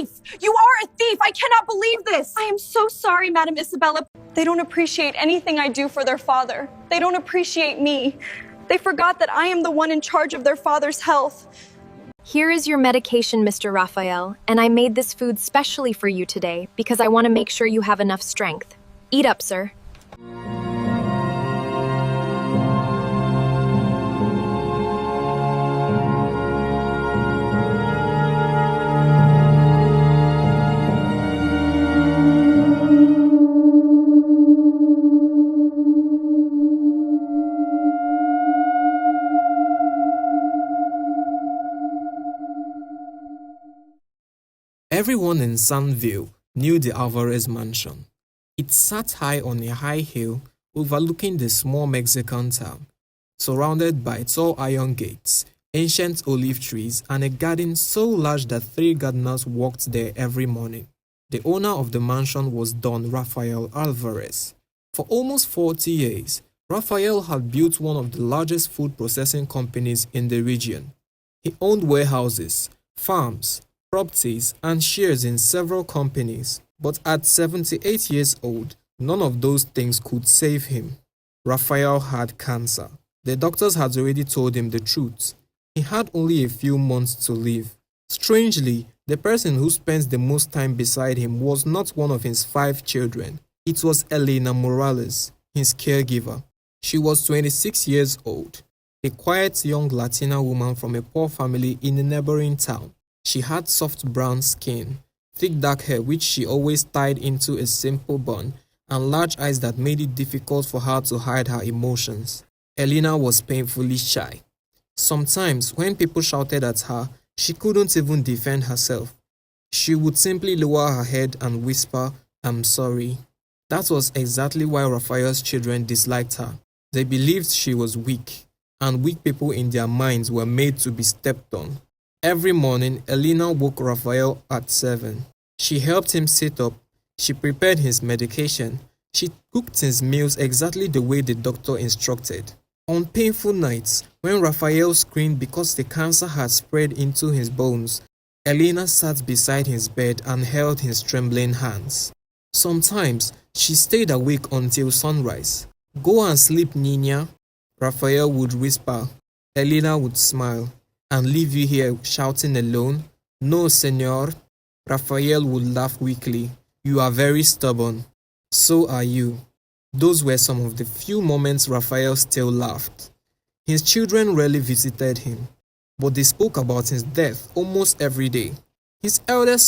thief! You are a thief! I cannot believe this! I am so sorry, Madam Isabella. They don't appreciate anything I do for their father. They don't appreciate me. They forgot that I am the one in charge of their father's health. Here is your medication, Mr. Raphael, and I made this food specially for you today because I want to make sure you have enough strength. Eat up, sir. Everyone in Sunville knew the Alvarez mansion. It sat high on a high hill overlooking the small Mexican town, surrounded by tall iron gates, ancient olive trees, and a garden so large that 3 gardeners walked there every morning. The owner of the mansion was Don Rafael Alvarez. For almost 40 years, Rafael had built one of the largest food processing companies in the region. He owned warehouses, farms, properties, and shares in several companies, but at 78 years old, none of those things could save him. Rafael had cancer. The doctors had already told him the truth. He had only a few months to live. Strangely, the person who spent the most time beside him was not one of his 5 children. It was Elena Morales, his caregiver. She was 26 years old, a quiet young Latina woman from a poor family in a neighboring town. She had soft brown skin, thick dark hair which she always tied into a simple bun, and large eyes that made it difficult for her to hide her emotions. Elena was painfully shy. Sometimes, when people shouted at her, she couldn't even defend herself. She would simply lower her head and whisper, "I'm sorry." That was exactly why Raphael's children disliked her. They believed she was weak, and weak people in their minds were made to be stepped on. Every morning, Elena woke Raphael at 7. She helped him sit up. She prepared his medication. She cooked his meals exactly the way the doctor instructed. On painful nights, when Raphael screamed because the cancer had spread into his bones, Elena sat beside his bed and held his trembling hands. Sometimes, she stayed awake until sunrise. "Go and sleep, Nina," Raphael would whisper. Elena would smile. "And leave you here shouting alone?" "No, senor." Raphael would laugh weakly. "You are very stubborn." "So are you." Those were some of the few moments Raphael still laughed. His children rarely visited him, but they spoke about his death almost every day. His eldest